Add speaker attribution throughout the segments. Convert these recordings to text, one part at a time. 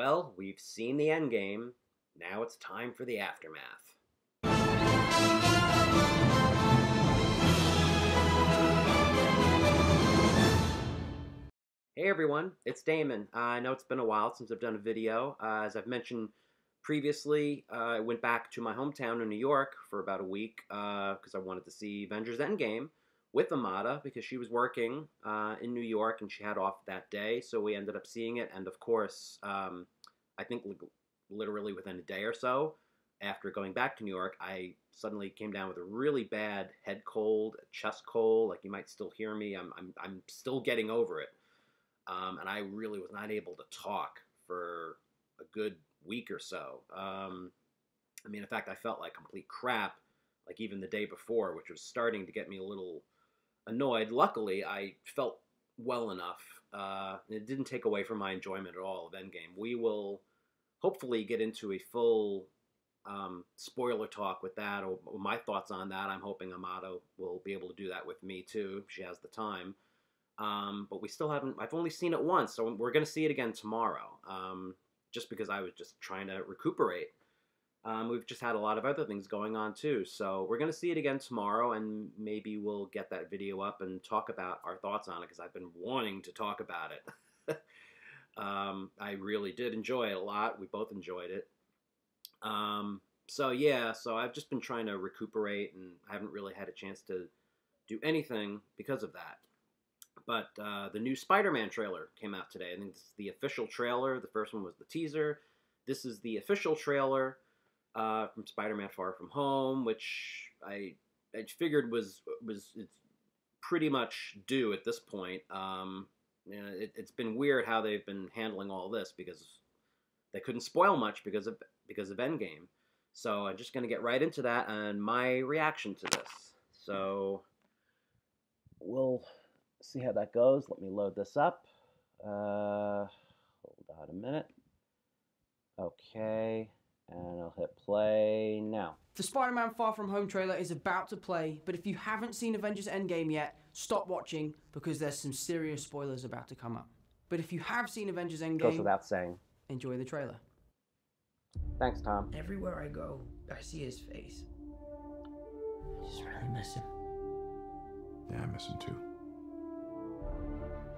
Speaker 1: Well, we've seen the Endgame. Now it's time for the aftermath. Hey everyone, it's Damon. I know it's been a while since I've done a video. As I've mentioned previously, I went back to my hometown in New York for about a week because I wanted to see Avengers Endgame with Amada because she was working in New York and she had off that day, so we ended up seeing it. And of course, I think literally within a day or so after going back to New York, I suddenly came down with a really bad head cold, chest cold. Like you might still hear me. I'm still getting over it. And I really was not able to talk for a good week or so. I mean, in fact, I felt like complete crap, like even the day before, which was starting to get me a little annoyed. Luckily, I felt well enough. It didn't take away from my enjoyment at all of Endgame. We will hopefully get into a full spoiler talk with that, or my thoughts on that. I'm hoping Amada will be able to do that with me too, if she has the time. But we still haven't, I've only seen it once, so we're going to see it again tomorrow, just because I was just trying to recuperate. We've just had a lot of other things going on too, so we're going to see it again tomorrow, and maybe we'll get that video up and talk about our thoughts on it, because I've been wanting to talk about it. I really did enjoy it a lot. We both enjoyed it. So yeah, so I've just been trying to recuperate, and I haven't really had a chance to do anything because of that. But the new Spider-Man trailer came out today. I think this is the official trailer. The first one was the teaser. This is the official trailer from Spider-Man Far From Home, which I figured was it's pretty much due at this point. You know, it's been weird how they've been handling all this because they couldn't spoil much because of Endgame. So I'm just going to get right into that and my reaction to this. So we'll see how that goes. Let me load this up. Hold on a minute. Okay, and I'll hit play now.
Speaker 2: The Spider-Man Far From Home trailer is about to play, but if you haven't seen Avengers Endgame yet, stop watching because there's some serious spoilers about to come up. But if you have seen Avengers Endgame,
Speaker 1: Goes without saying.
Speaker 2: Enjoy the trailer.
Speaker 1: Thanks, Tom.
Speaker 2: Everywhere I go, I see his face. I just really miss him.
Speaker 3: Yeah, I miss him too.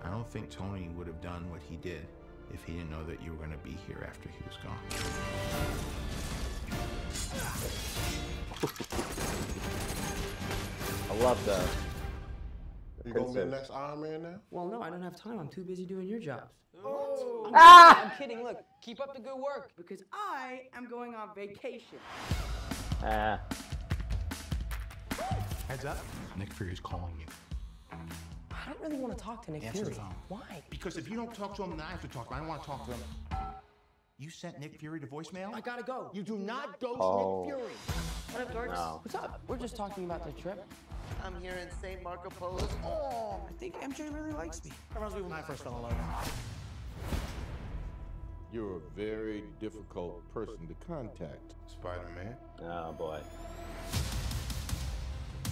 Speaker 3: I don't think Tony would have done what he did if he didn't know that you were going to be here after he was gone.
Speaker 1: I love the
Speaker 4: You gonna be the next Iron Man now?
Speaker 2: Well, no, I don't have time. I'm too busy doing your jobs.
Speaker 4: Oh.
Speaker 2: I'm kidding. Look, keep up the good work because I am going on vacation.
Speaker 3: Heads up. Nick Fury's calling you.
Speaker 2: I don't really want to talk to Nick
Speaker 3: Answer
Speaker 2: Fury.
Speaker 3: the phone.
Speaker 2: Why?
Speaker 3: Because if you don't talk to him, then I have to talk to him. I don't want to talk to him. You sent Nick Fury to voicemail?
Speaker 2: I gotta go.
Speaker 4: You do not ghost
Speaker 1: Oh.
Speaker 4: Nick Fury.
Speaker 5: What up, dorks?
Speaker 1: No.
Speaker 2: What's up? We're just talking about the trip.
Speaker 5: I'm here in St. Marco Polo. Oh,
Speaker 2: I think MJ really likes me.
Speaker 3: Reminds me when I first fell in love.
Speaker 4: You're a very difficult person to contact, Spider-Man.
Speaker 1: Oh boy.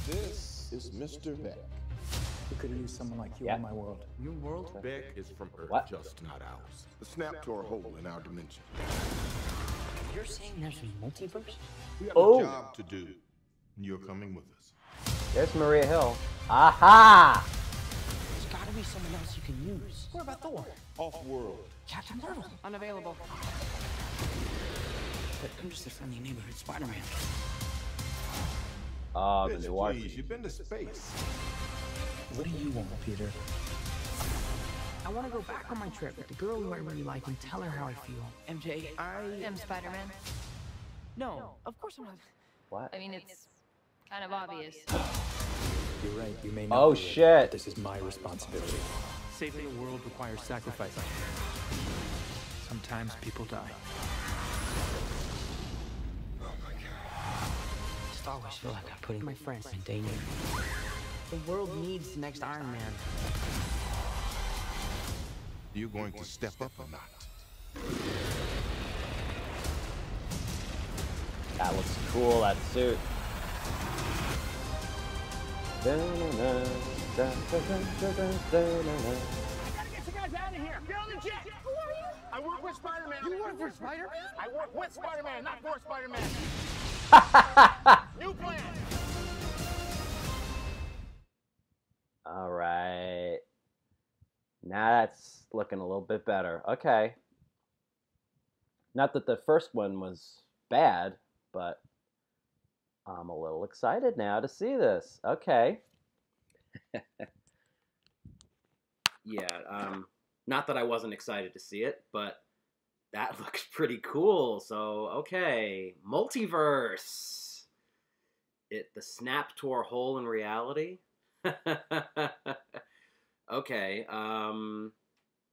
Speaker 4: This is Mr. Beck.
Speaker 6: We could use someone like you
Speaker 1: Yeah.
Speaker 6: in my world.
Speaker 2: Your world?
Speaker 4: Beck is from Earth,
Speaker 1: What?
Speaker 4: just not ours. The snap to our hole in our dimension.
Speaker 2: You're saying there's a multiverse?
Speaker 4: We have
Speaker 1: Oh.
Speaker 4: a job to do. You're coming with us.
Speaker 1: There's Maria Hill. Aha!
Speaker 2: There's gotta be someone else you can use. What about Thor?
Speaker 4: Off-world.
Speaker 2: Captain Marvel. Unavailable. But I'm just a friendly neighborhood Spider-Man.
Speaker 1: Oh, the
Speaker 4: Bitch,
Speaker 1: new art.
Speaker 4: please, you've been to space.
Speaker 6: What do you want, Peter?
Speaker 2: I want to go back on my trip with the girl who I really like and tell her how I feel. MJ, I
Speaker 7: am Spider-Man.
Speaker 2: No, of course I'm not.
Speaker 1: What?
Speaker 7: I mean, it's kind of obvious.
Speaker 6: You're right, you may not
Speaker 1: Oh
Speaker 6: be it,
Speaker 1: shit.
Speaker 6: but this is my responsibility. Saving the world requires sacrifice. Sometimes people die.
Speaker 2: I just always feel like I'm putting my friends in danger. The world needs the next Iron Man.
Speaker 4: You're going to step up or not?
Speaker 1: That looks cool, that suit.
Speaker 8: Get you guys out of here! Get on the jet! Who are you? I work with for Spider-Man. You work for Spider-Man? I work with Spider-Man, not for Spider-Man. New plan.
Speaker 1: All right. Now that's looking a little bit better. Okay. Not that the first one was bad, but I'm a little excited now to see this. Okay. Yeah, not that I wasn't excited to see it, but that looks pretty cool. So, okay. Multiverse. The snap tore hole in reality. Okay.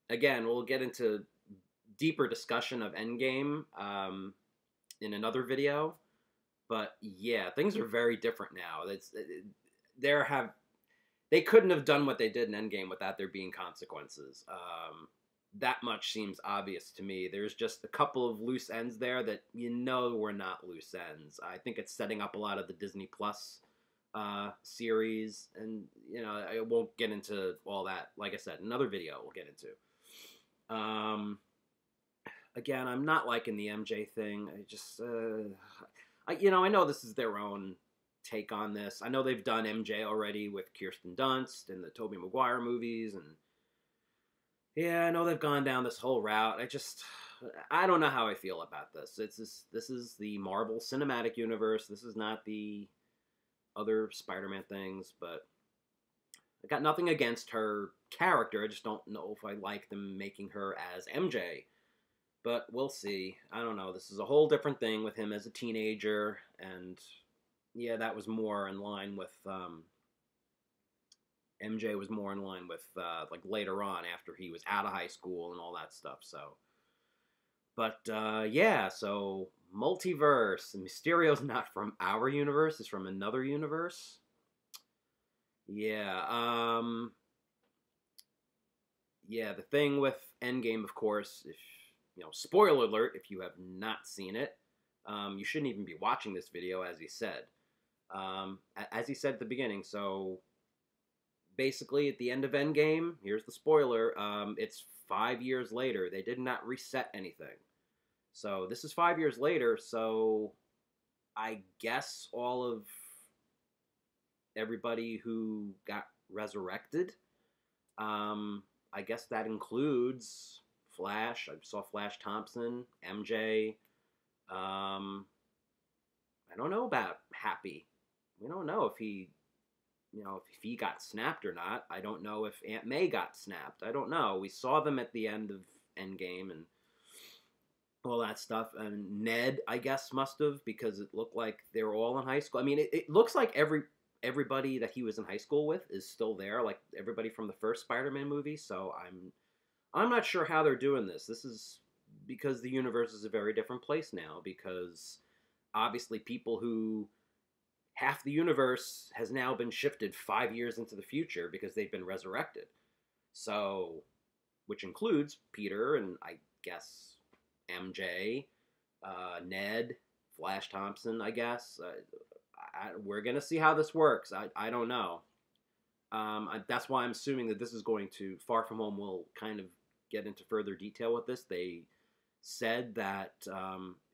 Speaker 1: Again, we'll get into deeper discussion of Endgame in another video. But yeah, things are very different now. They couldn't have done what they did in Endgame without there being consequences. That much seems obvious to me. There's just a couple of loose ends there that were not loose ends. I think it's setting up a lot of the Disney Plus series, and I won't get into all that. Like I said, another video we'll get into. Again, I'm not liking the MJ thing. I know this is their own take on this. I know they've done MJ already with Kirsten Dunst and the Tobey Maguire movies, and yeah, I know they've gone down this whole route. I don't know how I feel about this. This is the Marvel Cinematic Universe. This is not the other Spider-Man things, but I got nothing against her character. I just don't know if I like them making her as MJ. But we'll see. I don't know. This is a whole different thing with him as a teenager, and yeah, that was more in line with MJ was more in line with like later on after he was out of high school and all that stuff. So, but yeah, so multiverse. Mysterio's not from our universe; it's from another universe. Yeah, yeah. The thing with Endgame, of course, if spoiler alert, if you have not seen it, you shouldn't even be watching this video, as he said. As he said at the beginning, so basically at the end of Endgame, here's the spoiler, it's 5 years later. They did not reset anything. So this is 5 years later, so I guess all of everybody who got resurrected, I guess that includes Flash. I saw Flash Thompson, MJ. I don't know about Happy. We don't know if he, if he got snapped or not. I don't know if Aunt May got snapped. I don't know. We saw them at the end of Endgame and all that stuff. And Ned, I guess, must have, because it looked like they were all in high school. I mean, it looks like everybody that he was in high school with is still there, like everybody from the first Spider-Man movie. So I'm not sure how they're doing this. This is because the universe is a very different place now, because obviously people who half the universe has now been shifted 5 years into the future because they've been resurrected. So, which includes Peter and I guess MJ, Ned, Flash Thompson, I guess. We're going to see how this works. I don't know. That's why I'm assuming that this is going to, Far From Home will kind of get into further detail with this. They said that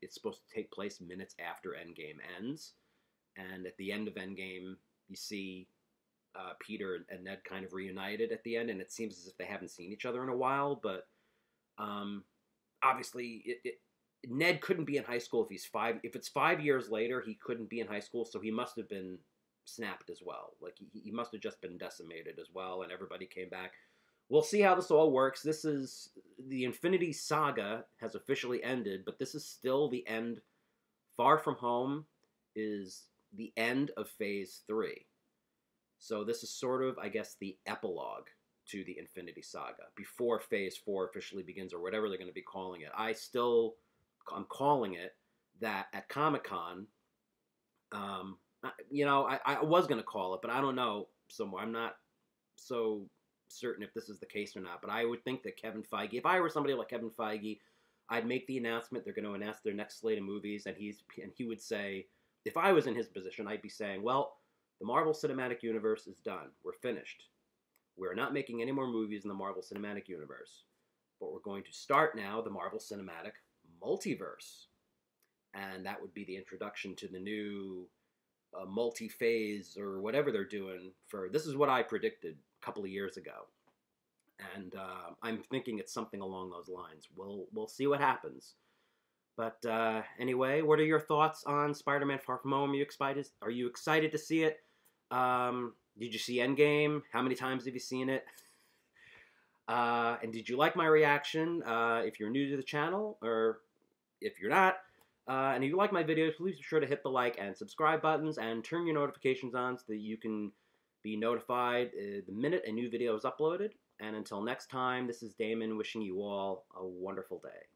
Speaker 1: it's supposed to take place minutes after Endgame ends. And at the end of Endgame, you see Peter and Ned kind of reunited at the end, and it seems as if they haven't seen each other in a while. But obviously, Ned couldn't be in high school if it's 5 years later, he couldn't be in high school, so he must have been snapped as well. Like, he must have just been decimated as well, and everybody came back. We'll see how this all works. This is, the Infinity Saga has officially ended, but this is still the end. Far From Home is the end of Phase 3. So this is sort of, I guess, the epilogue to the Infinity Saga, before Phase 4 officially begins, or whatever they're going to be calling it. I'm calling it that at Comic-Con. I was going to call it, but I don't know. So I'm not so certain if this is the case or not. But I would think that Kevin Feige, if I were somebody like Kevin Feige, I'd make the announcement. They're going to announce their next slate of movies, and he would say, if I was in his position, I'd be saying, well, the Marvel Cinematic Universe is done. We're finished. We're not making any more movies in the Marvel Cinematic Universe. but we're going to start now the Marvel Cinematic Multiverse. And that would be the introduction to the new multi-phase or whatever they're doing for... This is what I predicted a couple of years ago. And I'm thinking it's something along those lines. We'll see what happens. But anyway, what are your thoughts on Spider-Man Far From Home? Are you excited to see it? Did you see Endgame? How many times have you seen it? And did you like my reaction? If you're new to the channel, or if you're not, and if you like my videos, please be sure to hit the like and subscribe buttons and turn your notifications on so that you can be notified the minute a new video is uploaded. And until next time, this is Damon wishing you all a wonderful day.